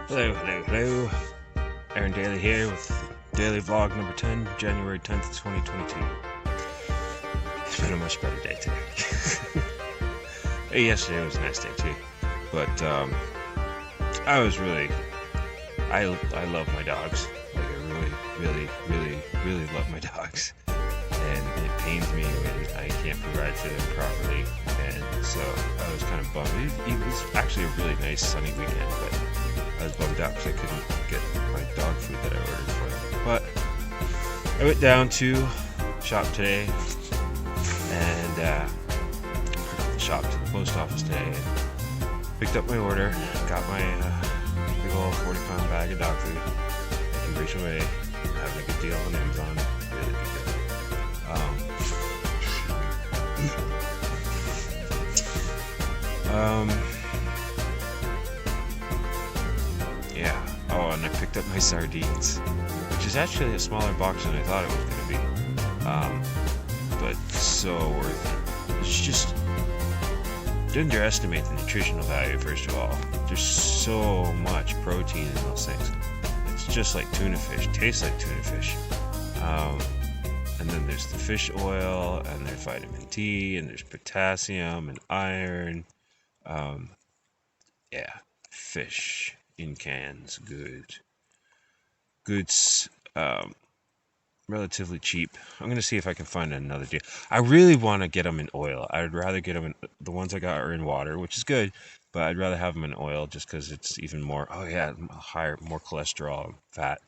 Hello, hello, hello. Aaron Daley here with daily vlog number 10, January 10th, 2022. It's been a much better day today. Hey, yesterday was a nice day too, but I was really, I love my dogs. Like I really love my dogs, and it pains me when I can't provide for them properly. And so I was kind of bummed. It was actually a really nice sunny weekend, but I was bummed out because I couldn't get my dog food that I ordered for them. But I went down to shop today and from the shop to the post office today and picked up my order. Got my big old 40-pound bag of dog food. Making great away. Having a good deal on Amazon. Really good deal. Yeah. Oh, and I picked up my sardines, which is actually a smaller box than I thought it was going to be. But so worth it. It's just, don't underestimate the nutritional value, first of all. There's so much protein in those things. It's just like tuna fish. Tastes like tuna fish. And then there's the fish oil, and there's vitamin D, and there's potassium and iron. Yeah, fish in cans, goods, relatively cheap. I'm gonna see if I can find another deal. I really want to get them in oil. I'd rather get them in, the ones I got are in water, which is good, but I'd rather have them in oil just because it's even more. Oh yeah, higher, more cholesterol and fat.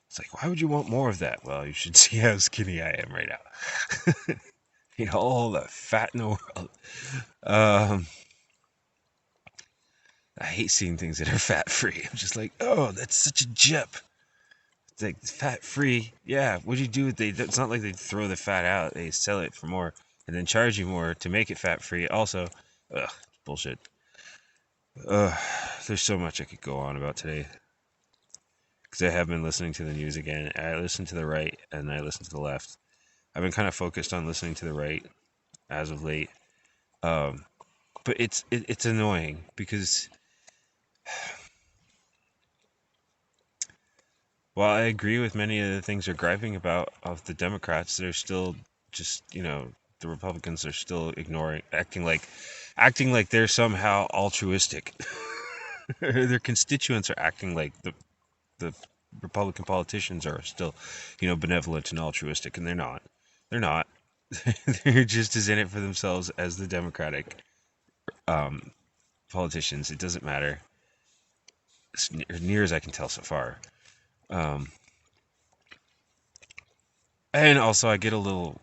It's like, why would you want more of that? Well, you should see how skinny I am right now. You know, all the fat in the world. Um, I hate seeing things that are fat free. I'm just like, oh, that's such a jip. It's like fat free. Yeah, what do you do with it? It's not like they throw the fat out. They sell it for more and then charge you more to make it fat free. Also, bullshit. Ugh, there's so much I could go on about today because I have been listening to the news again. I listen to the right and I listen to the left. I've been kind of focused on listening to the right as of late. Um, but it's annoying because while I agree with many of the things they're griping about of the Democrats, they're still just, the Republicans are still ignoring, acting like they're somehow altruistic. Their constituents are acting like the Republican politicians are still, benevolent and altruistic, and they're not. They're not. They're just as in it for themselves as the Democratic politicians. It doesn't matter, as near as I can tell so far. Um, and also, I get a little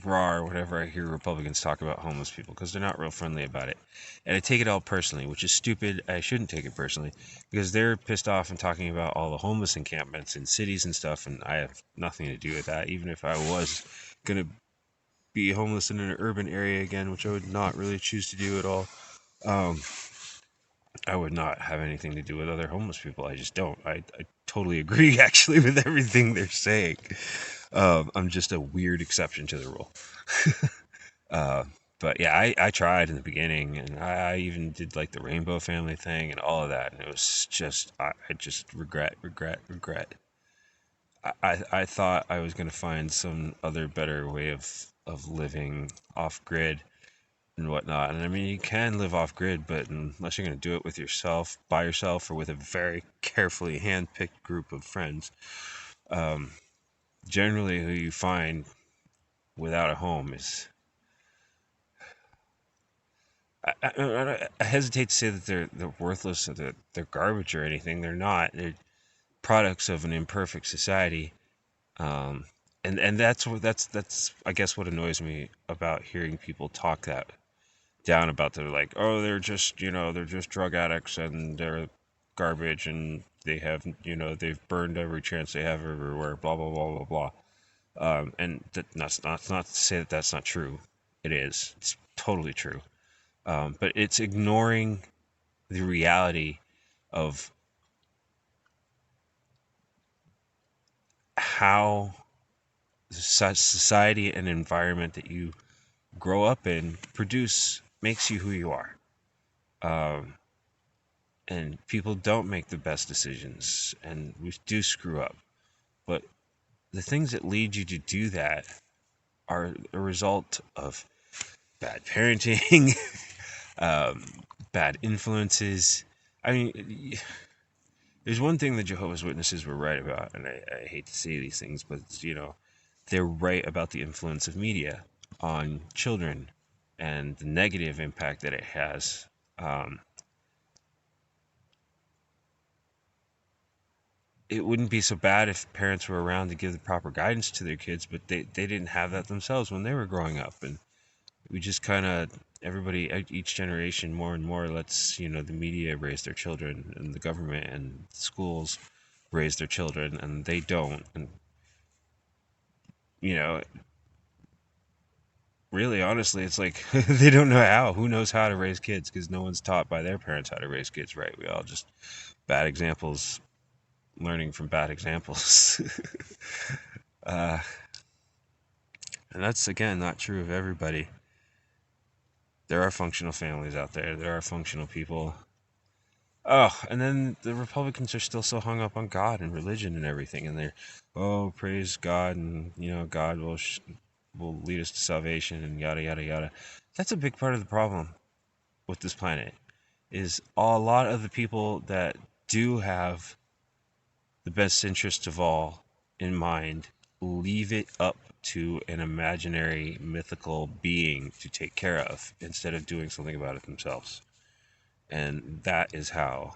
raw whenever I hear Republicans talk about homeless people because they're not real friendly about it. And I take it all personally, which is stupid. I shouldn't take it personally because they're pissed off and talking about all the homeless encampments in cities and stuff, and I have nothing to do with that. Even if I was going to be homeless in an urban area again, which I would not really choose to do at all, um, I would not have anything to do with other homeless people. I just don't. I totally agree, actually, with everything they're saying. I'm just a weird exception to the rule. uh, but yeah, I tried in the beginning, and I even did like the rainbow family thing and all of that, and it was just, I just regret. I thought I was going to find some other better way of living off grid and whatnot. And I mean, you can live off grid, but unless you're going to do it with yourself, by yourself, or with a very carefully hand-picked group of friends, um, generally who you find without a home is, I hesitate to say that they're worthless or that they're garbage or anything. They're not. They're products of an imperfect society. Um, and that's I guess what annoys me about hearing people talk that down about, they're like, oh, they're just drug addicts and they're garbage and they have, they've burned every chance they have everywhere, blah blah blah blah blah. And that's not to say that that's not true. It is. It's totally true. But it's ignoring the reality of how society and environment that you grow up in makes you who you are. Um, and people don't make the best decisions, and we do screw up. But the things that lead you to do that are a result of bad parenting, um, bad influences. I mean, there's one thing the Jehovah's Witnesses were right about, and I hate to say these things, but they're right about the influence of media on children and the negative impact that it has. It wouldn't be so bad if parents were around to give the proper guidance to their kids, but they didn't have that themselves when they were growing up. And we just kind of, everybody, each generation more and more lets, the media raise their children, and the government and schools raise their children, and they don't. And, you know, really, honestly, it's like they don't know how. Who knows how to raise kids? Because no one's taught by their parents how to raise kids right. We all just bad examples, learning from bad examples. uh, and that's, again, not true of everybody. There are functional families out there. There are functional people. Oh, and then the Republicans are still so hung up on God and religion and everything, and they're, oh, praise God, and God will lead us to salvation, and yada yada yada. That's a big part of the problem with this planet. Is a lot of the people that do have the best interest of all in mind leave it up to an imaginary mythical being to take care of instead of doing something about it themselves. And that is how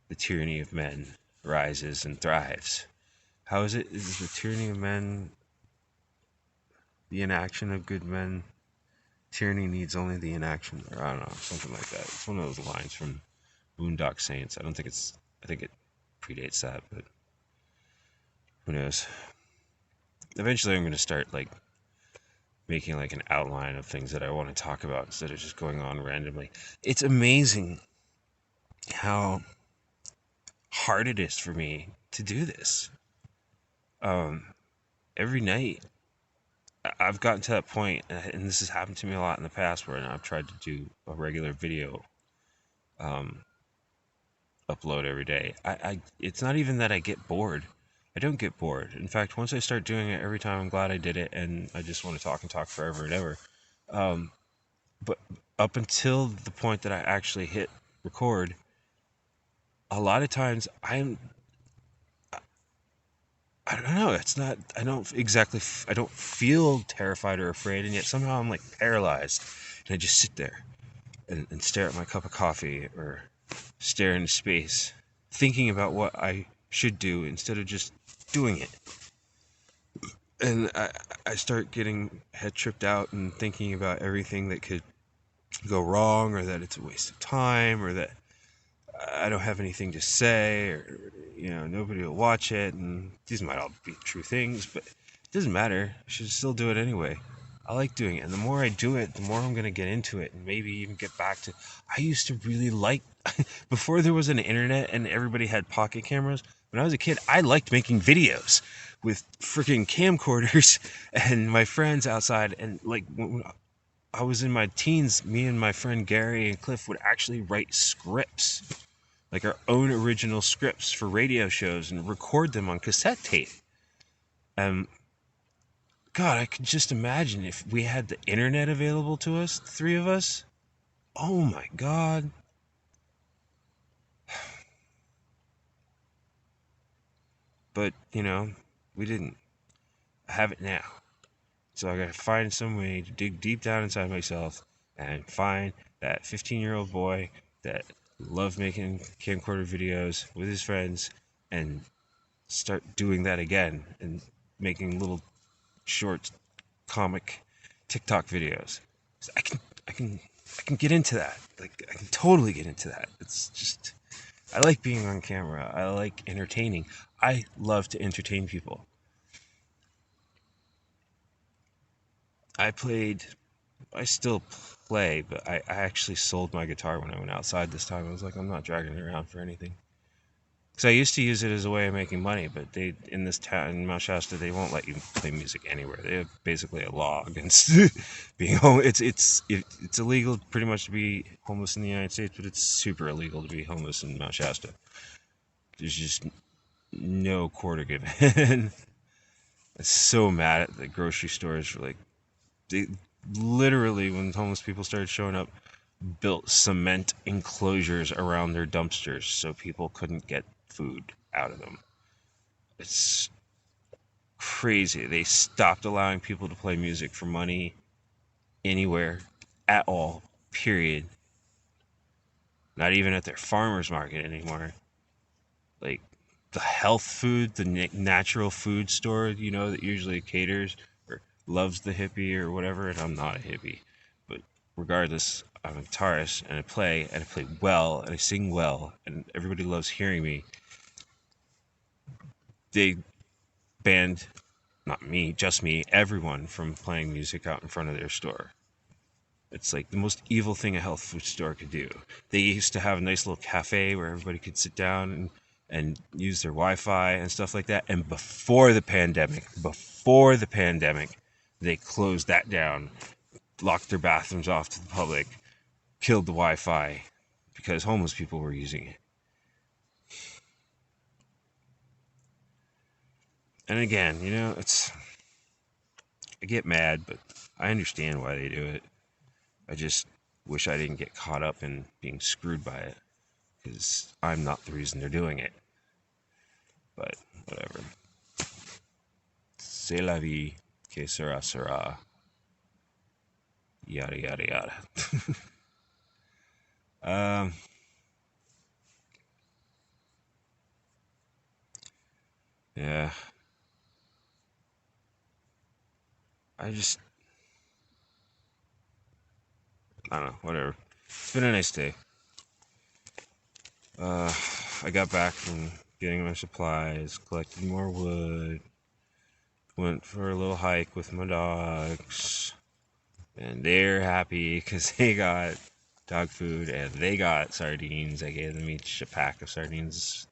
the tyranny of men rises and thrives. How is it? Is the tyranny of men the inaction of good men? Tyranny needs only the inaction, or I don't know, something like that. It's one of those lines from Boondock Saints. I think it predates that, but who knows? Eventually I'm going to start making an outline of things that I want to talk about instead of just going on randomly. It's amazing how hard it is for me to do this. Every night I've gotten to that point, and this has happened to me a lot in the past, where I've tried to do a regular video upload every day. It's not even that I get bored. I don't get bored. In fact, once I start doing it every time, I'm glad I did it, and I just want to talk and talk forever and ever. But up until the point that I actually hit record, a lot of times I don't know. I don't feel terrified or afraid, and yet somehow I'm paralyzed, and I just sit there and stare at my cup of coffee or stare into space, thinking about what I should do instead of just doing it. And I start getting head tripped out and thinking about everything that could go wrong, or that it's a waste of time, or that I don't have anything to say, or nobody will watch it. And these might all be true things, but it doesn't matter. I should still do it anyway. I like doing it, and the more I do it, the more I'm going to get into it, and maybe even get back to, I used to really like, before there was an internet and everybody had pocket cameras, when I was a kid, I liked making videos with freaking camcorders and my friends outside. And when I was in my teens, me and my friend Gary and Cliff would actually write scripts, our own original scripts for radio shows, and record them on cassette tape. God, I could just imagine if we had the internet available to us, the three of us. Oh my God. But, we didn't. I have it now. So I gotta find some way to dig deep down inside myself and find that 15-year-old boy that loved making camcorder videos with his friends, and start doing that again, and making little short comic TikTok videos. I can get into that. I can totally get into that. It's just, I like being on camera. I like entertaining. I love to entertain people. I still play, but I actually sold my guitar when I went outside this time. I was like, I'm not dragging it around for anything. Because I used to use it as a way of making money, but they in this town in Mount Shasta they won't let you play music anywhere. They have basically a law against being home. It's illegal pretty much to be homeless in the United States, but it's super illegal to be homeless in Mount Shasta. There's just no quarter given. I'm so mad at the grocery stores for like they literally when homeless people started showing up built cement enclosures around their dumpsters so people couldn't get food out of them. It's crazy. They stopped allowing people to play music for money anywhere at all, period. Not even at their farmers market anymore. Like the health food, the natural food store, that usually caters or loves the hippie or whatever, and I'm not a hippie. But regardless, I'm a guitarist and I play well and I sing well and everybody loves hearing me. They banned, not me, just me, everyone from playing music out in front of their store. It's like the most evil thing a health food store could do. They used to have a nice little cafe where everybody could sit down and use their Wi-Fi and stuff like that. And before the pandemic, they closed that down, locked their bathrooms off to the public, killed the Wi-Fi because homeless people were using it. And again, I get mad, but I understand why they do it. I just wish I didn't get caught up in being screwed by it, because I'm not the reason they're doing it. But whatever. C'est la vie, que sera sera. Yada yada yada. Yeah. I don't know, whatever. It's been a nice day. I got back from getting my supplies, collected more wood, went for a little hike with my dogs, and they're happy because they got dog food and they got sardines. I gave them each a pack of sardines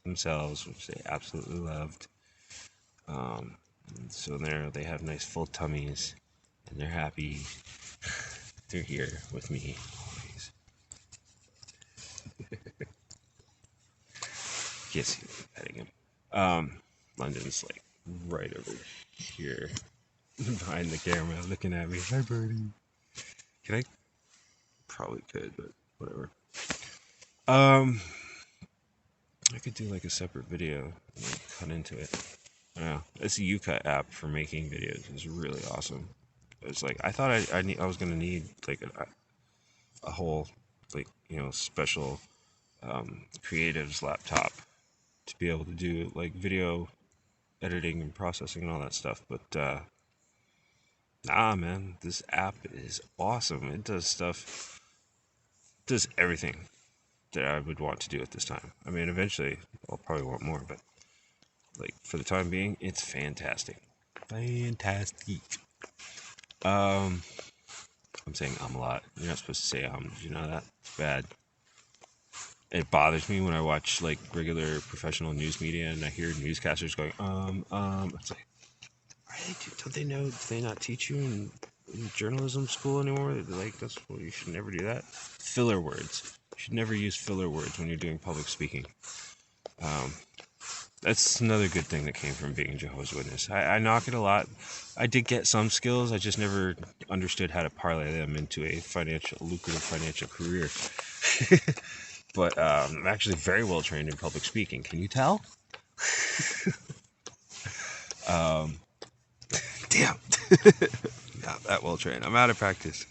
themselves, which they absolutely loved. So they have nice full tummies, and they're happy. They're here with me always. Can't see me petting him. London's like right over here behind the camera looking at me. Hi, birdie. Can I? Probably could, but whatever. I could do like a separate video and like, cut into it. Yeah, this UCut app for making videos is really awesome. It's like I thought I was gonna need like a whole like special creatives laptop to be able to do like video editing and processing and all that stuff, but nah, man, this app is awesome. It does everything that I would want to do at this time. I mean, eventually I'll probably want more, but like for the time being, it's fantastic. Fantastic. I'm saying a lot. You're not supposed to say did you know that? It's bad. It bothers me when I watch like regular professional news media and I hear newscasters going, It's like, don't they know? Do they not teach you in journalism school anymore? Like, you should never do that. Filler words. You should never use filler words when you're doing public speaking. That's another good thing that came from being Jehovah's Witness. I knock it a lot. I did get some skills. I just never understood how to parlay them into a lucrative financial career. But I'm actually very well trained in public speaking. Can you tell? Damn. Not that well trained. I'm out of practice.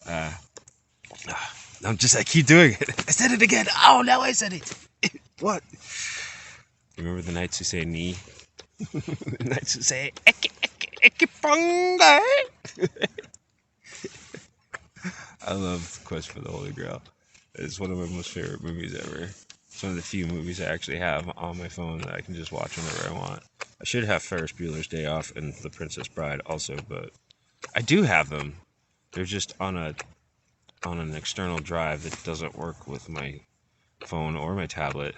I keep doing it. I said it again. Oh, now I said it. What? Remember the knights who say ni? The knights who say Ekifunga. I love Quest for the Holy Grail. It's one of my most favorite movies ever. It's one of the few movies I actually have on my phone that I can just watch whenever I want. I should have Ferris Bueller's Day Off and The Princess Bride also, but I do have them. They're just on an external drive that doesn't work with my phone or my tablet.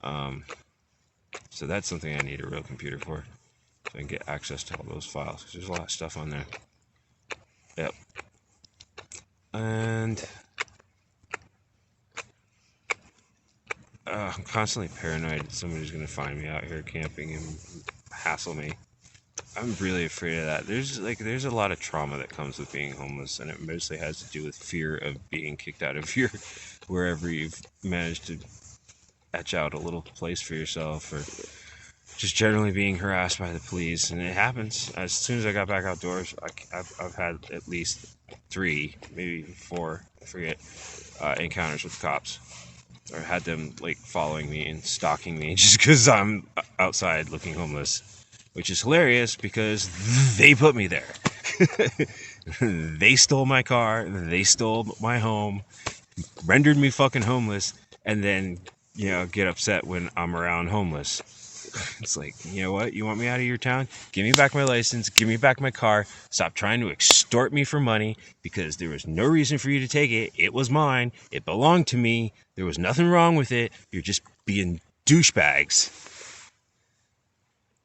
So that's something I need a real computer for, so I can get access to all those files, because there's a lot of stuff on there. Yep. And I'm constantly paranoid that somebody's going to find me out here camping and hassle me. I'm really afraid of that. There's a lot of trauma that comes with being homeless, and it mostly has to do with fear of being kicked out of your wherever you've managed to etch out a little place for yourself, or just generally being harassed by the police. And it happens. As soon as I got back outdoors, I've had at least 3, maybe 4, I forget, encounters with cops, or had them like following me and stalking me just because I'm outside looking homeless, which is hilarious because they put me there. They stole my car, they stole my home, rendered me fucking homeless, and then, get upset when I'm around homeless. It's like, you know what? You want me out of your town? Give me back my license. Give me back my car. Stop trying to extort me for money, because there was no reason for you to take it. It was mine. It belonged to me. There was nothing wrong with it. You're just being douchebags.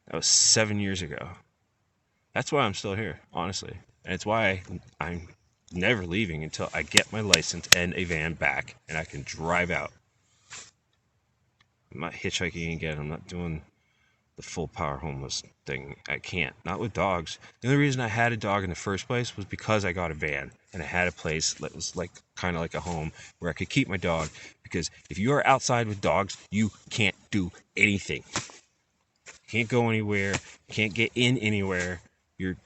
That was 7 years ago. That's why I'm still here, honestly. And it's why I'm never leaving until I get my license and a van back and I can drive out. I'm not hitchhiking again. I'm not doing the full power homeless thing. I can't. Not with dogs. The only reason I had a dog in the first place was because I got a van and I had a place that was like kind of like a home where I could keep my dog. Because if you are outside with dogs, you can't do anything. Can't go anywhere. Can't get in anywhere. You're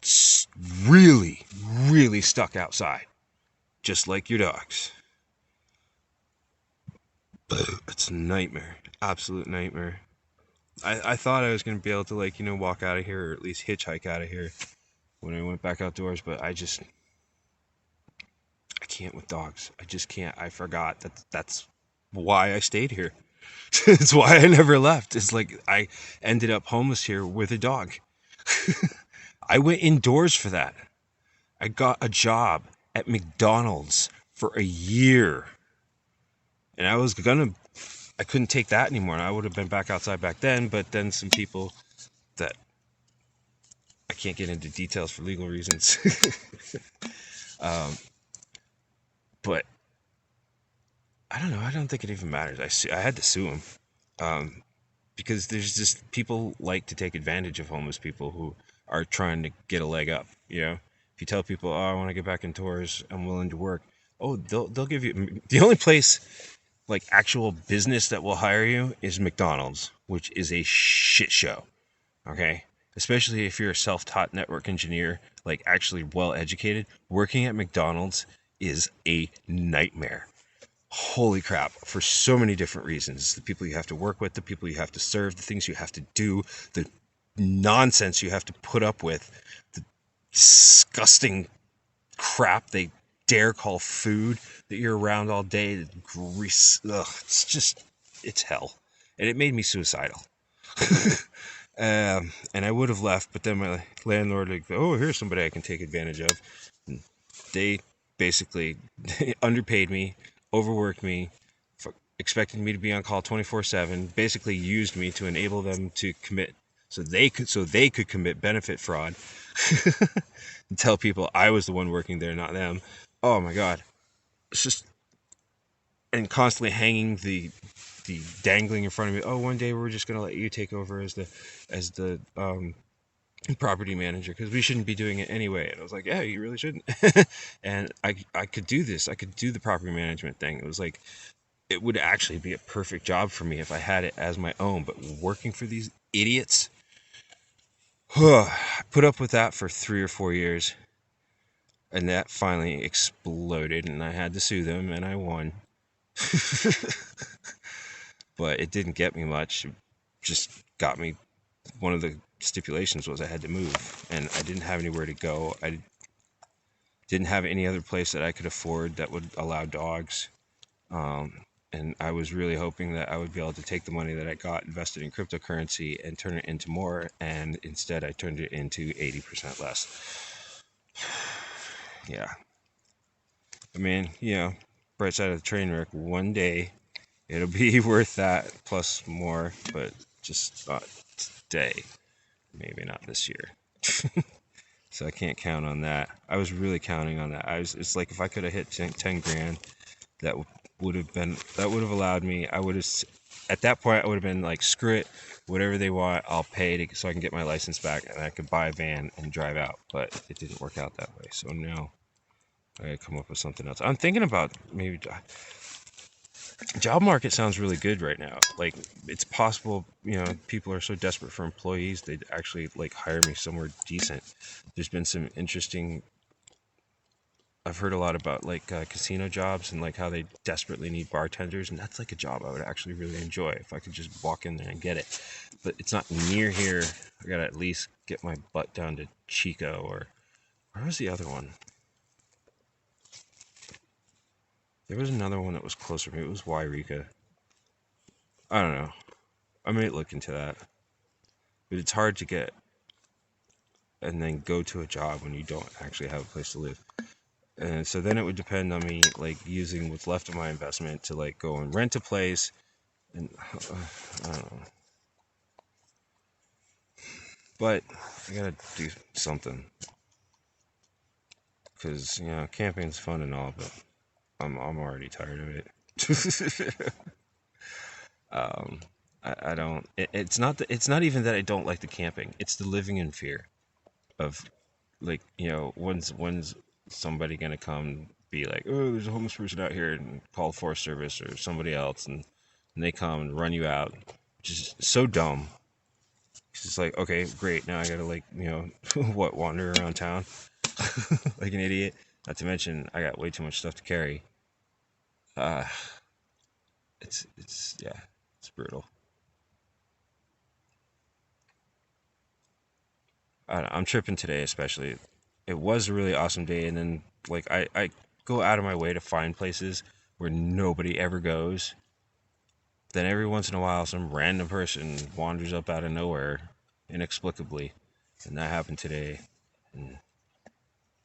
really, really stuck outside, just like your dogs. It's a nightmare. Absolute nightmare. I thought I was going to be able to, walk out of here, or at least hitchhike out of here when I went back outdoors, but I can't with dogs. I just can't. I forgot that's why I stayed here. It's why I never left. It's like I ended up homeless here with a dog. I went indoors for that. I got a job at McDonald's for a year. And I couldn't take that anymore. And I would have been back outside back then, but then some people that I can't get into details for legal reasons. But I don't know. I don't think it even matters. I had to sue him. Because there's just people like to take advantage of homeless people who are trying to get a leg up. If you tell people, "Oh, I want to get back indoors, I'm willing to work," oh, they'll give you. The only place like actual business that will hire you is McDonald's, which is a shit show. Okay, especially if you're a self-taught network engineer, like actually well educated, working at McDonald's is a nightmare. Holy crap, for so many different reasons. The people you have to work with, the people you have to serve, the things you have to do, the nonsense you have to put up with, the disgusting crap they dare call food that you're around all day, the grease. It's hell. And it made me suicidal. And I would have left, but then my landlord like, "Oh, here's somebody I can take advantage of." And they basically underpaid me, overworked me, expected me to be on call 24/7, basically used me to enable them to commit, so they could commit benefit fraud and tell people I was the one working there, not them. Oh my god. It's just, and constantly hanging the dangling in front of me. Oh, one day we're just going to let you take over as the property manager, because we shouldn't be doing it anyway. And I was like, yeah, you really shouldn't. And I could do this. I could do the property management thing. It was like, it would actually be a perfect job for me if I had it as my own. But working for these idiots, I put up with that for 3 or 4 years. And that finally exploded, and I had to sue them, and I won. But it didn't get me much. It just got me, one of the stipulations was I had to move, and I didn't have anywhere to go. I didn't have any other place that I could afford that would allow dogs. And I was really hoping that I would be able to take the money that I got invested in cryptocurrency and turn it into more, and instead I turned it into 80% less. Yeah. I mean, bright side of the train wreck, one day It'll be worth that plus more, but just not today. Maybe not this year. So I can't count on that. I was really counting on that. It's like if I could have hit 10 grand, that would have allowed me. I would have, at that point, I would have been like, screw it, whatever they want, I'll pay so I can get my license back and I could buy a van and drive out. But it didn't work out that way. So now I gotta come up with something else. I'm thinking about maybe job market sounds really good right now. Like it's possible, people are so desperate for employees, they'd actually like hire me somewhere decent. There's been some interesting. I've heard a lot about like casino jobs and like how they desperately need bartenders, and that's like a job I would actually really enjoy if I could just walk in there and get it. But it's not near here. I gotta at least get my butt down to Chico, or where was the other one? There was another one that was closer. Maybe it was Wairika. I don't know. I might look into that. But it's hard to get and then go to a job when you don't actually have a place to live. And so then it would depend on me like using what's left of my investment to like go and rent a place. And I don't know. But I gotta do something. Because, camping's fun and all, but I'm already tired of it. I don't. It's not even that I don't like the camping. It's the living in fear of, like, when's somebody gonna come be like, oh, there's a homeless person out here, and call Forest Service or somebody else, and they come and run you out, which is so dumb. It's just like, okay, great. Now I gotta like, wander around town like an idiot. Not to mention, I got way too much stuff to carry. Uh, yeah, it's brutal. I'm tripping today, especially. It was a really awesome day, and then like I go out of my way to find places where nobody ever goes. Then every once in a while, some random person wanders up out of nowhere, inexplicably, and that happened today. And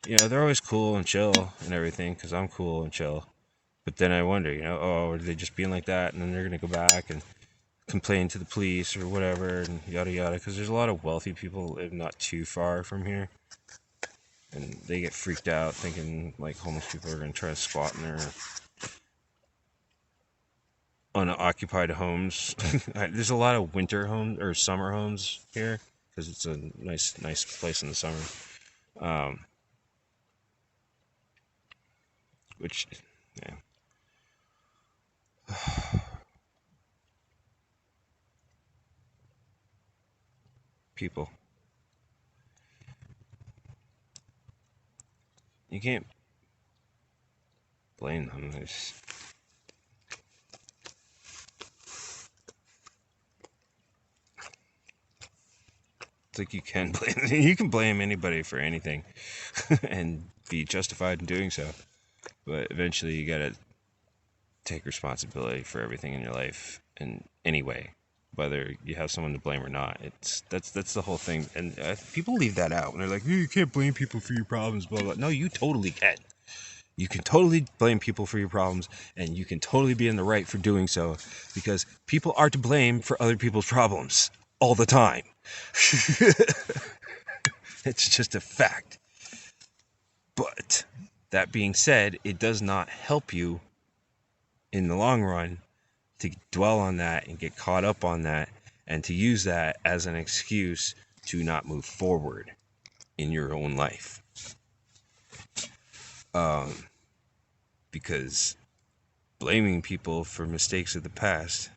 they're always cool and chill and everything, because I'm cool and chill. But then I wonder, oh, are they just being like that, and then they're gonna go back and complain to the police or whatever, and yada yada, because there's a lot of wealthy people who live not too far from here, and they get freaked out thinking like homeless people are going to try to squat in their unoccupied homes. There's a lot of winter homes or summer homes here because it's a nice place in the summer, which, yeah. People, you can't blame them. It's like you can blame anybody for anything and be justified in doing so, but eventually you gotta take responsibility for everything in your life in any way, whether you have someone to blame or not. That's the whole thing, and people leave that out when they're like, you can't blame people for your problems, blah blah. No, you totally can. You can totally blame people for your problems, and you can totally be in the right for doing so, because people are to blame for other people's problems all the time. It's just a fact. But that being said, it does not help you in the long run to dwell on that and get caught up on that and to use that as an excuse to not move forward in your own life. Because blaming people for mistakes of the past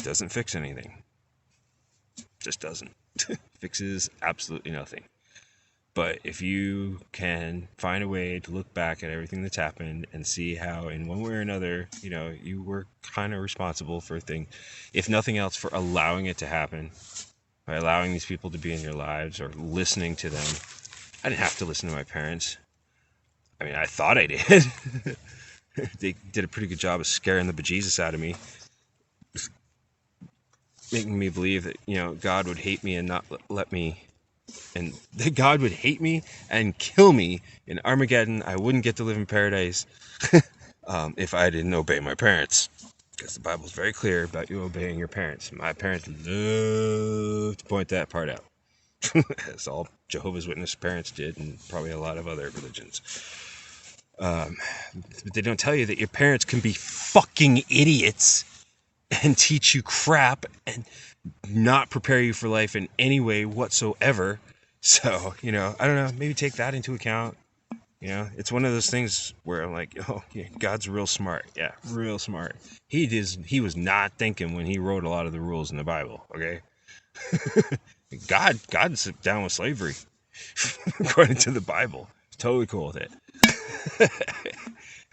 doesn't fix anything. Just doesn't. Fixes absolutely nothing. But if you can find a way to look back at everything that's happened and see how in one way or another, you were kind of responsible for a thing, if nothing else, for allowing it to happen, by allowing these people to be in your lives or listening to them. I didn't have to listen to my parents. I mean, I thought I did. They did a pretty good job of scaring the bejesus out of me, making me believe that, God would hate me and not let me, and that God would hate me and kill me in Armageddon. I wouldn't get to live in paradise. if I didn't obey my parents. Because the Bible's very clear about you obeying your parents. My parents love to point that part out. As all Jehovah's Witness parents did, and probably a lot of other religions. But they don't tell you that your parents can be fucking idiots and teach you crap and not prepare you for life in any way whatsoever. So, I don't know, maybe take that into account. It's one of those things where I'm like, oh, yeah, God's real smart. Yeah, real smart. He was not thinking when he wrote a lot of the rules in the Bible, okay? God sat down with slavery, according to the Bible. He's totally cool with it.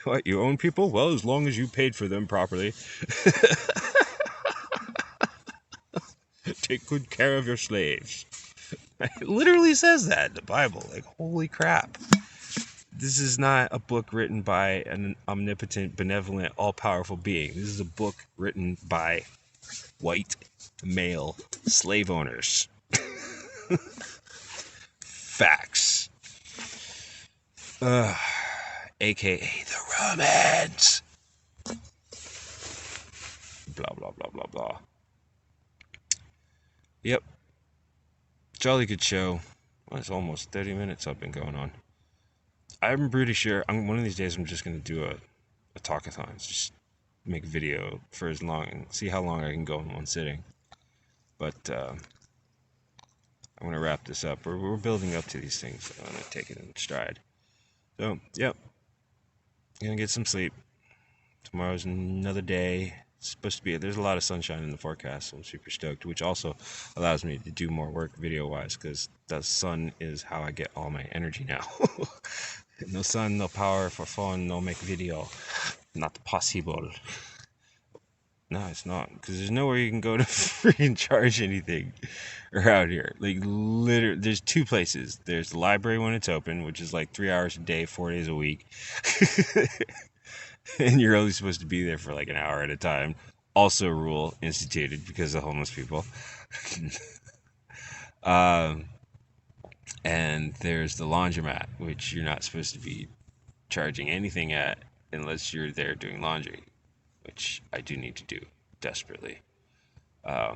What, you own people? Well, as long as you paid for them properly. Take good care of your slaves. It literally says that in the Bible. Like, holy crap. This is not a book written by an omnipotent, benevolent, all-powerful being. This is a book written by white, male slave owners. Facts. AKA the Romans. Blah, blah, blah, blah, blah. Yep. Jolly good show. Well, it's almost 30 minutes I've been going on. I'm pretty sure one of these days I'm just going to do a talkathon. Just make a video for as long and see how long I can go in one sitting. But I'm going to wrap this up. We're building up to these things. So I'm going to take it in stride. So, yep. Going to get some sleep. Tomorrow's another day. It's supposed to be, there's a lot of sunshine in the forecast, so I'm super stoked, which also allows me to do more work video-wise, because the sun is how I get all my energy now. No sun, no power for fun, no make video. Not possible. No, it's not, because there's nowhere you can go to freaking charge anything around here. Like, literally, there's two places. There's the library when it's open, which is like 3 hours a day, 4 days a week. And you're only supposed to be there for like an hour at a time. Also a rule instituted because of homeless people. And there's the laundromat, which you're not supposed to be charging anything at unless you're there doing laundry, which I do need to do desperately. I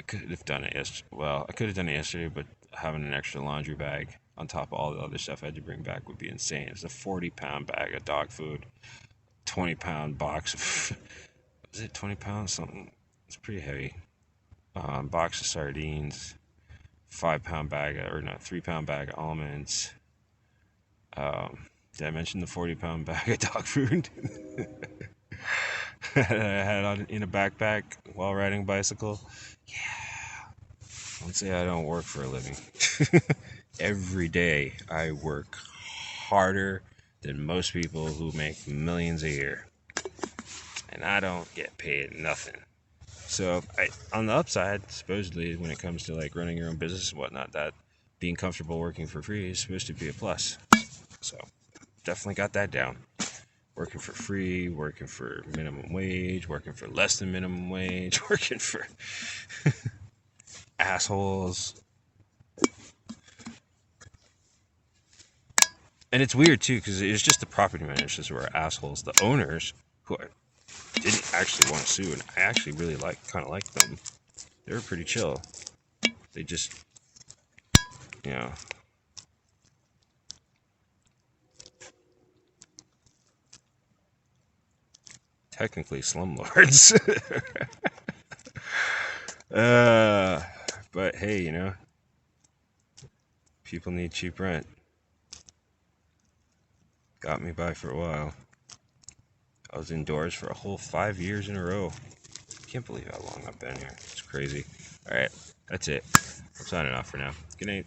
could have done it yesterday. Well, I could have done it yesterday, but having an extra laundry bag on top of all the other stuff I had to bring back would be insane. It's a 40-pound bag of dog food. 20-pound box of, is it 20 pounds? Something, it's pretty heavy. Box of sardines, 5-pound bag, or no, 3-pound bag of almonds. Did I mention the 40-pound bag of dog food? I had on in a backpack while riding a bicycle. Yeah. Don't say I don't work for a living. Every day I work harder than most people who make millions a year, and I don't get paid nothing. So on the upside, supposedly when it comes to like running your own business and whatnot, that being comfortable working for free is supposed to be a plus. So definitely got that down. Working for free, working for minimum wage, working for less than minimum wage, working for assholes. And it's weird too, because it's just the property managers who are assholes. The owners, who I didn't actually want to sue, and I actually really kind of liked them. They were pretty chill. They just, technically slumlords. But hey, people need cheap rent. Got me by for a while. I was indoors for a whole 5 years in a row. Can't believe how long I've been here. It's crazy. Alright, that's it. I'm signing off for now. Good night.